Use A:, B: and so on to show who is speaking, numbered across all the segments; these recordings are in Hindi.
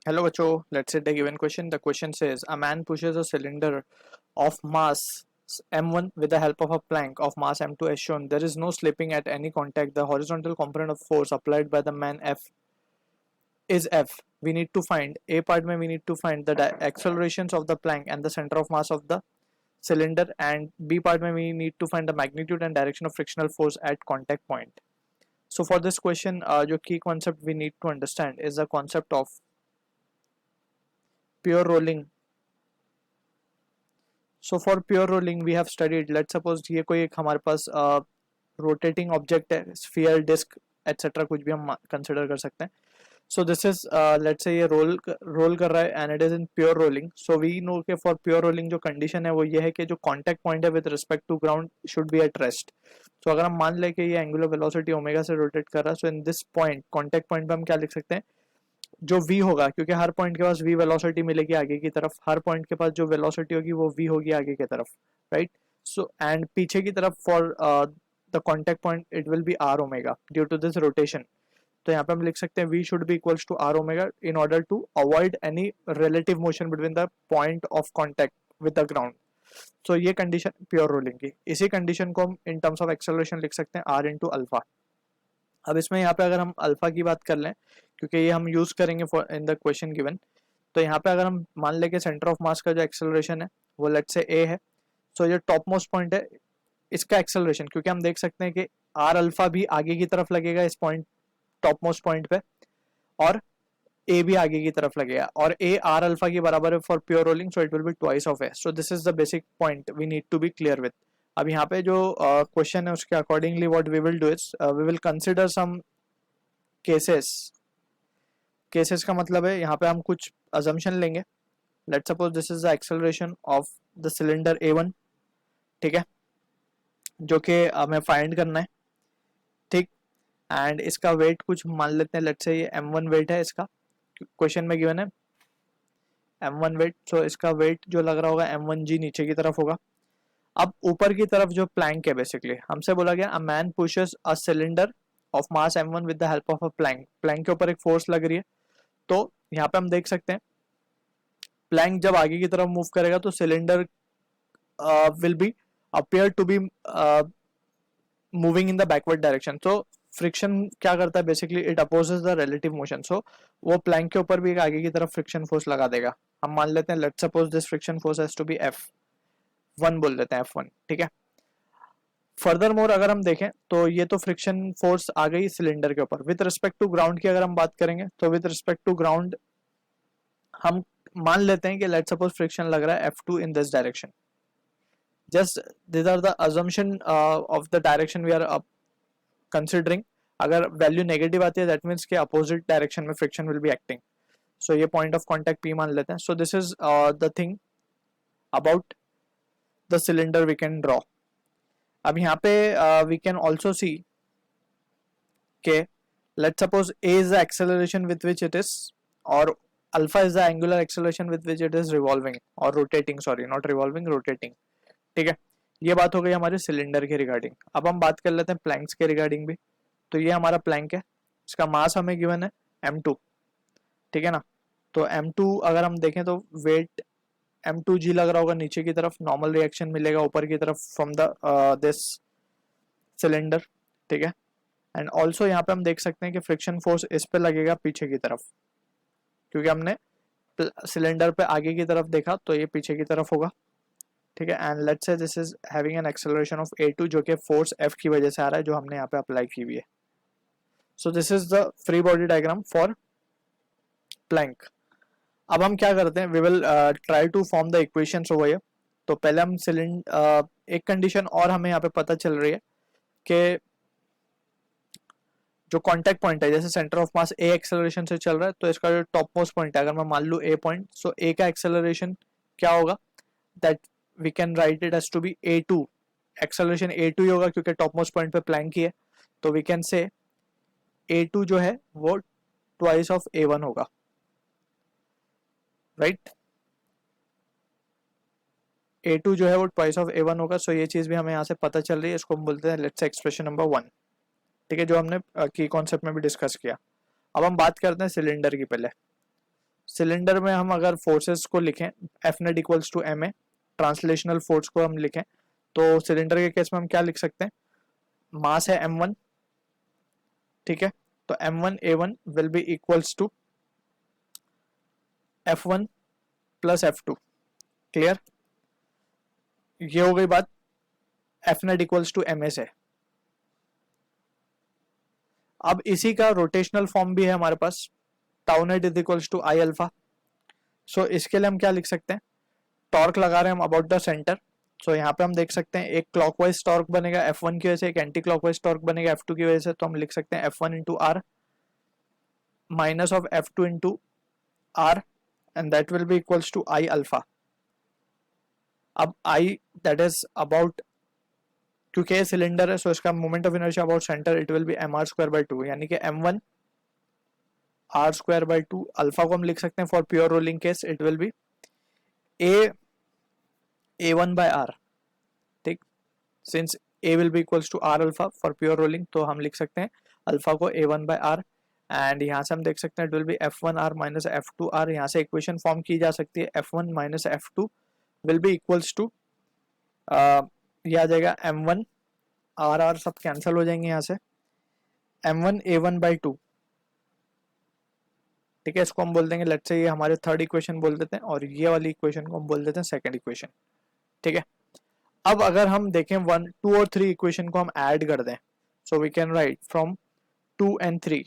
A: Hello, Bacho. Let's say the given question. The question says a man pushes a cylinder of mass m1 with the help of a plank of mass m2 as shown. There is no slipping at any contact. The horizontal component of force applied by the man F is F. We need to find A part mein we need to find the accelerations of the plank and the center of mass of the cylinder, and B part mein we need to find the magnitude and direction of frictional force at contact point. So for this question, जो key concept we need to understand is the concept of pure rolling. So for pure rolling we have studied, let's suppose ये कोई एक हमारे पास रोटेटिंग ऑब्जेक्ट है, स्फीयर, डिस्क एटसेट्रा, कुछ भी हम कंसिडर कर सकते हैं. So this is let's say ये रोल कर रहा है and it is in pure rolling. So we know कि for pure rolling जो condition है वो ये है कि जो contact point है with respect to ground should be at rest. So अगर हम मान लें कि ये angular velocity ओमेगा से रोटेट कर रहा है, so in this point contact point पे हम क्या लिख सकते हैं, जो v होगा, क्योंकि हर पॉइंट के पास v वेलोसिटी मिलेगी आगे की तरफ, हर पॉइंट के पास जो वेलोसिटी होगी वो v होगी आगे की तरफ, राइट. सो एंड पीछे की तरफ for the contact point it will be r omega due to this rotation. तो यहाँ पे हम लिख सकते हैं v should be equals to r omega in order to avoid any relative motion between the point of contact with the ground. So ये कंडीशन प्योर रोलिंग की. इसी कंडीशन को हम इन टर्म्स ऑफ एक्सेलरेशन लिख सकते हैं r इंटू अल्फा. अब इसमें यहाँ पे अगर हम अल्फा की बात कर लें, क्योंकि ये हम यूज करेंगे for in the question given, तो यहाँ पे अगर हम मान लें कि सेंटर ऑफ मास का जो एक्सेलरेशन है वो लेट से ए है. सो ये टॉप मोस्ट पॉइंट है, इसका एक्सेलरेशन, क्योंकि हम देख सकते हैं कि आर अल्फा भी आगे की तरफ लगेगा इस पॉइंट, टॉप मोस्ट पॉइंट पे, और ए भी आगे की तरफ लगेगा, और ए आर अल्फा के बराबर है for pure rolling. So it will be twice of A. So this is the basic point we need to be clear with. अब यहाँ पे जो क्वेश्चन है उसके accordingly what we will do is we will consider some cases. Cases का मतलब है यहाँ पे हम कुछ अजम्पशन लेंगे. Let's suppose this is the acceleration of the cylinder A1, ठीक है, जो कि हमें फाइंड करना है, ठीक. एंड इसका वेट कुछ मान लेते हैं, लेट्स से ये m1 वेट है, इसका क्वेश्चन में गिवन है m1 वेट. सो इसका वेट जो लग रहा होगा m1g नीचे की तरफ होगा. अब ऊपर की तरफ जो प्लैंक है, बेसिकली हमसे बोला गया a man pushes a cylinder of mass m1 with the help of a plank. Plank के ऊपर एक फोर्स लग रही है. तो यहाँ पे हम देख सकते हैं प्लैंक जब आगे की तरफ मूव करेगा तो cylinder will be appear to be moving in the backward direction. तो फ्रिक्शन क्या करता है, basically it opposes the relative motion. So वो प्लैंक के ऊपर भी एक आगे की तरफ फ्रिक्शन फोर्स लगा देगा. हम मान लेते हैं let's suppose this friction force has to be F1 बोल देते हैं, F1, ठीक है. फर्दर मोर अगर हम देखें तो ये तो फ्रिक्शन फोर्स आ गई सिलेंडर के ऊपर. विद रिस्पेक्ट टू ग्राउंड की अगर हम बात करेंगे तो विद रिस्पेक्ट टू ग्राउंड हम मान लेते हैं कि लेट्स सपोज फ्रिक्शन लग रहा है F2 in this direction. Just these are the assumption of the direction we are considering. अगर वैल्यू नेगेटिव आती है दैट मीन्स के अपोजिट डायरेक्शन में friction will be acting. So ये पॉइंट ऑफ कांटेक्ट P मान लेते हैं. So this is the thing about the cylinder we can draw. अब यहाँ पे वी कैन ऑल्सो सी के let's suppose A is the acceleration with which it is, और alpha is the angular acceleration with which it is revolving or rotating, sorry not revolving, rotating, ठीक है. ये बात हो गई हमारे सिलेंडर के रिगार्डिंग. अब हम बात कर लेते हैं प्लैंक्स के रिगार्डिंग भी. तो ये हमारा प्लैंक है, इसका मास हमें गिवन है m2, ठीक है ना. तो m2 अगर हम देखें तो वेट m2g लग रहा होगा नीचे की तरफ, नॉर्मल रिएक्शन मिलेगा ऊपर की तरफ फ्रॉम द दिस सिलेंडर, ठीक है. एंड ऑल्सो यहाँ पे हम देख सकते हैं कि फ्रिक्शन फोर्स इस पे लगेगा पीछे की तरफ, क्योंकि हमने सिलेंडर पे आगे की तरफ देखा तो ये पीछे की तरफ होगा, ठीक है. And let's say this is having an acceleration of A2 जो कि फोर्स F की वजह से आ रहा है जो हमने यहाँ पे अप्लाई की हुई है. So this is the free body diagram for plank. अब हम क्या करते हैं, we will try to form the equations over here. तो पहले हम एक कंडीशन और हमें यहाँ पे पता चल रही है कि जो कांटेक्ट पॉइंट है, जैसे centre of mass A acceleration से चल रहा है, तो इसका जो टॉप मोस्ट पॉइंट है अगर मैं मान लूँ A पॉइंट, सो A का एक्सेलरेशन क्या होगा, that we can write it as to be A2. Acceleration A2 ही होगा क्योंकि टॉप मोस्ट पॉइंट पे प्लैंक ही है. तो वी कैन से A2 जो है वो ट्वाइस ऑफ A1 होगा, राइट. A2 जो है वो ट्वाइस ऑफ A1 होगा. सो ये चीज भी हमें यहाँ से पता चल रही है. इसको हम बोलते हैं लेट्स से एक्सप्रेशन नंबर 1, ठीक है, जो हमने की कॉन्सेप्ट में भी डिस्कस किया. अब हम बात करते हैं सिलेंडर की. पहले सिलेंडर में हम अगर फोर्सेस को लिखें F net equals to M A, translational force को हम लिखें तो सिलेंडर के केस में हम क्या लिख सकते हैं, मास है m1, ठीक है, तो m1 a1 will be equals to f1 plus f2। Clear, ये हो गई बात F net equals to M A से। अब इसी का रोटेशनल फॉर्म भी है हमारे पास, tau net is equals to I alpha. So इसके लिए हम क्या लिख सकते हैं, टॉर्क लगा रहे हैं हम अबाउट द सेंटर। सो यहाँ पे हम देख सकते हैं एक क्लॉकवाइज टॉर्क बनेगा F1 की वजह से, एक एंटी क्लॉकवाइज टॉर्क बनेगा F2 की वजह से। तो हम लिख सकते हैं F1 into R minus of F2 into R and that will be equals to I alpha. अब आई दैट इज अबाउट, क्योंकि ये सिलेंडर है सो इसका moment of inertia about centre it will be M R square by two, यानी कि m1 R square by two. Alpha को हम लिख सकते हैं for pure rolling case it will be a1 by R, ठीक, since a will be equals to R alpha for pure rolling, तो हम लिख सकते हैं अल्फा को a1 बाय आर। एंड यहाँ से हम देख सकते हैं it will be f1 R minus f2 R. यहाँ से इक्वेशन फॉर्म की जा सकती है f1 minus f2 will be equals to, ये आ जाएगा m1 आर आर सब कैंसिल हो जाएंगे यहाँ से, m1 a1 बाई टू, ठीक है, इसको हम बोल देंगे लेट्स से ये हमारे थर्ड इक्वेशन बोल देते हैं और ये वाली इक्वेशन को हम बोल देते हैं सेकंड इक्वेशन, ठीक है। अब अगर हम देखें 1, 2 और 3 इक्वेशन को हम ऐड कर दें, so we can write from 2 and 3,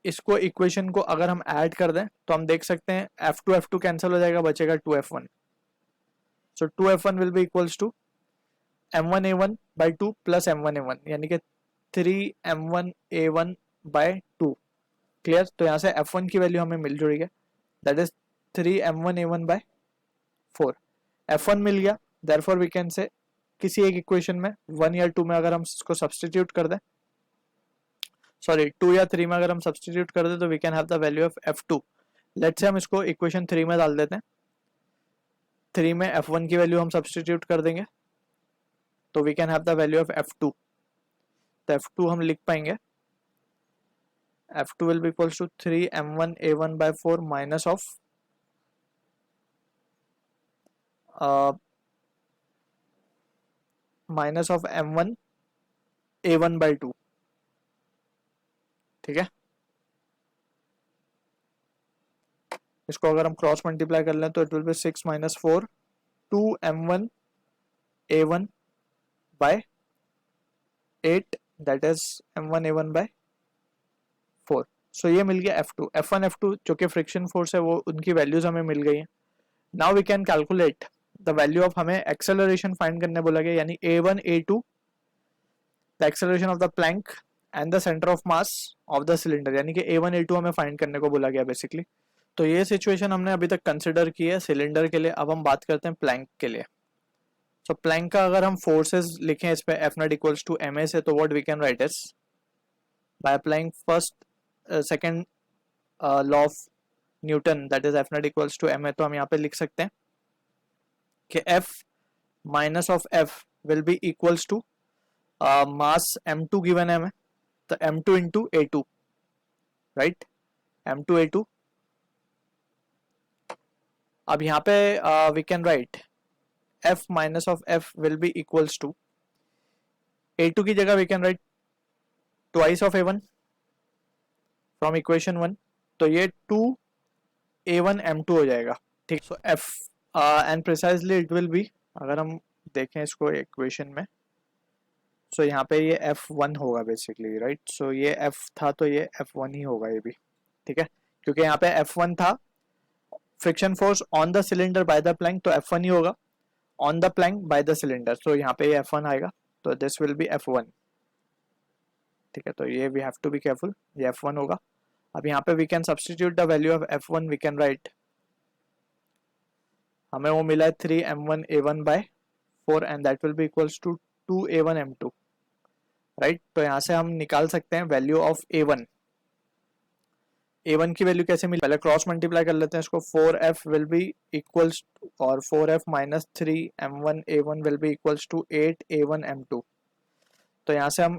A: इसको इक्वेशन को अगर हम ऐड कर दें तो हम देख सकते हैं F2 कैंसिल हो जाएगा, बचेगा 2F1। So 2F1 will be equals to m1 a1 by two plus m1 a1, यानी कि 3m1 a1 बाय 2। क्लियर, तो यहाँ से f1 की वैल्यू हमें मिल रही है that is 3m1 a1 by 4। f1 मिल गया, देयरफॉर वी कैन से किसी एक इक्वेशन में 1 या 2 में अगर हम इसको सब्सटीट्यूट कर दें, सॉरी 2 या 3 में अगर हम सब्सटीट्यूट कर दें तो we can have the value of f2। Let's say हम इसको इक्वेशन 3 में डाल देते हैं, 3 में f1 की वैल्यू हम सब्सटीट्यूट कर देंगे तो we can have the value of f2। तो f2 हम लिख पाएंगे f2 will be equals to 3m1 a1 by 4 minus of m1 a1 by 2, ठीक है। इसको अगर हम क्रॉस मल्टीप्लाई कर लें तो it will B 6 minus 4 2m1 a1 by 8 that is m1 a1 by 4। सो ये मिल गया F2, F1 F2 जो कि फ्रिक्शन फोर्स है वो उनकी वैल्यूज हमें मिल गई हैं। Now we can calculate the value of, हमें एक्सेलरेशन फाइंड करने बोला गया, यानी A1 A2 the acceleration of the plank and the centre of mass of the cylinder, यानी कि A1 A2 हमें फाइंड करने को बोला गया बेसिकली। तो ये सिचुएशन हमने अभी तक कंसिडर की है सिलेंडर के लिए। अब हम बात करते हैं प्लैंक के लिए। सो प्लैंक का अगर हम फोर्सेस लिखें इस पे F0 इक्वल्स टू ma से, तो what we can write is by applying first second law of Newton that is F0 equals to ma, तो हम यहाँ पे लिख सकते हैं कि F minus of F will be equals to mass m2 given है हमें, तो m2 into a2, right, m2 a2। अब यहाँ पे we can write F minus of F will be equals to a2 की जगह we can write twice of a1 from equation 1, तो ये 2a1 m2 हो जाएगा, ठीक। So F and precisely it will be, अगर हम देखें इसको इक्वेशन में, सो यहाँ पे ये F1 होगा बेसिकली, राइट। सो ये F था तो ये F1 ही होगा ये भी, ठीक है, क्योंकि यहाँ पे F1 था friction force on the cylinder by the plank, तो F1 ही होगा on the plank by the cylinder, तो यहाँ पे ये F1 आएगा, तो दिस विल बी F1, ठीक है। तो ये we have to be careful, ये F1 होगा। अब यहाँ पे we can substitute the value of F1, we can write, हमें वो मिला है 3m1 a1 by 4 and that will be equals to 2a1 m2, right. तो यहाँ से हम निकाल सकते हैं वैल्यू ऑफ a1 की वैल्यू कैसे मिली, पहले क्रॉस मल्टीप्लाई कर लेते हैं इसको, 4f विल बी इक्वल्स और 4f minus 3m1 a1 will be equals to 8a1 m2। तो यहाँ से हम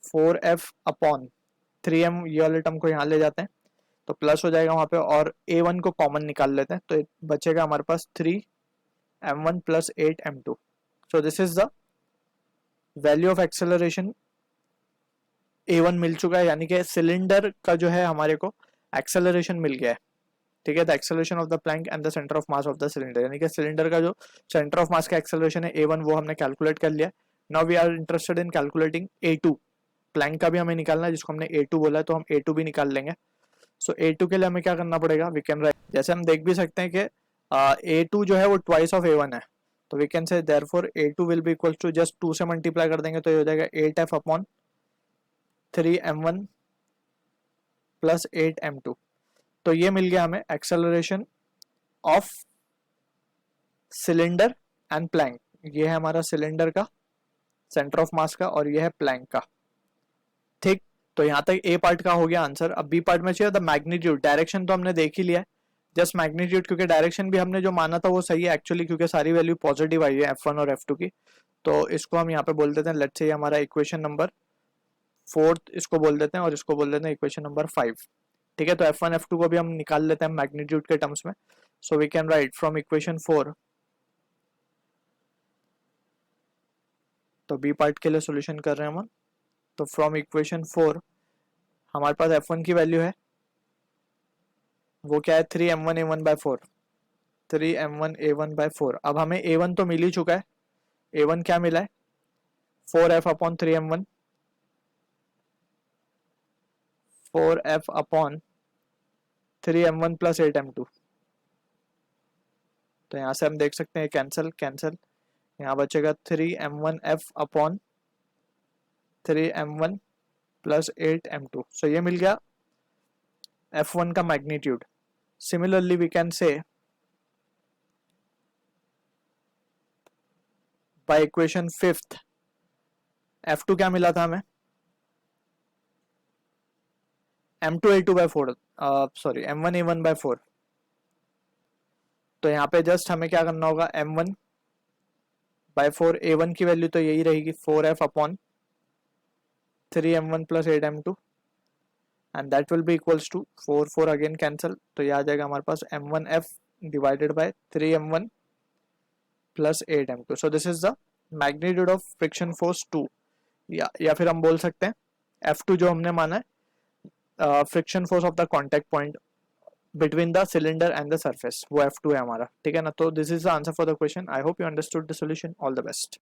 A: 4F अपॉन 3m, ये वाले टर्म को यहाँ ले जाते हैं तो प्लस हो जाएगा वहाँ पे, और a1 को कॉमन निकाल लेते हैं तो बचेगा हमारे पास 3m1 plus 8m2। So this is the value of acceleration. a1 मिल चुका है, यानी कि सिलेंडर का जो है हमारे को एक्सेलरेशन मिल गया है, ठीक है। The acceleration of the plank and the centre of mass of the cylinder, यानी कि सिलेंडर का जो सेंटर ऑफ मास का एक्सेलरेशन है a1 वो हमने कैलकुलेट कर लिया। Now we are interested in calculating a2, plank का भी हमें निकालना है जिसको हमने a2 बोला है, तो हम a2 भी निकाल लेंगे। सो a2 के लिए हमें क्या करना पड़ेगा, वी कैन राइट, जैसे हम देख भी सकते हैं कि a2 जो है वो ट्वाइस ऑफ a1 है, तो we can say therefore a2 will be equal to, just 2 से मल्टीप्लाई कर देंगे तो ये हो जाएगा 8f upon 3m1 plus 8m2। तो ये मिल गया हमें acceleration of cylinder and plank. ये है हमारा सिलेंडर का सेंटर ऑफ मास का और ये है प्लैंक का, ठीक। तो यहाँ तक ए पार्ट का हो गया आंसर। अब बी पार्ट में चाहिए द मैग्नीट्यूड। डायरेक्शन तो हमने देख ही लिया है, जस्ट मैग्नीट्यूड, क्योंकि डायरेक्शन भी हमने जो माना था वो सही है एक्चुअली, क्योंकि सारी वैल्यू पॉजिटिव आई है f1 और f2 की। तो इसको हम यहाँ पे बोल देते हैं, लेट्स से हमारा इक्वेशन नंबर 4 इसको बोल देते हैं और इसको बोल देते हैं इक्वेशन नंबर 5, ठीक है। तो f1 f2 को भी हम निकाल लेते हैं मैग्नीट्यूड के टर्म्स में। So we can write from equation 4, तो बी पार्ट के लिए सॉल्यूशन कर रहे हैं हम। तो फ्रॉम इक्वेशन 4 हमारे पास f1 की वैल्यू है, वो क्या है 3m1a1/4, 3m1a1/4। अब हमें a1 तो मिल ही चुका है, a1 क्या मिला है 4f upon 3m1, 4f upon 3m1 plus 8m2। तो यहाँ से हम देख सकते हैं कैंसिल कैंसिल, यहाँ बचेगा 3m1f upon 3m1 plus 8m2। सो ये मिल गया f1 का magnitude. Similarly we can say by equation 5th f2 क्या मिला था हमें, m2a2/4, सॉरी m1a1/4। तो यहाँ पे जस्ट हमें क्या करना होगा, m1/4, a1 की वैल्यू तो यही रहेगी 4f upon 3m1 plus 8m2 and that will be equals to 4 again cancel, तो ये आ जाएगा हमारे पास m1f divided by 3m1 plus 8m2। So this is the magnitude of friction force 2, या फिर हम बोल सकते हैं f2 जो हमने माना है friction force of the contact point between the cylinder and the surface, वो f2 है हमारा, ठीक है ना। तो this is the answer for the question. I hope you understood the solution. All the best.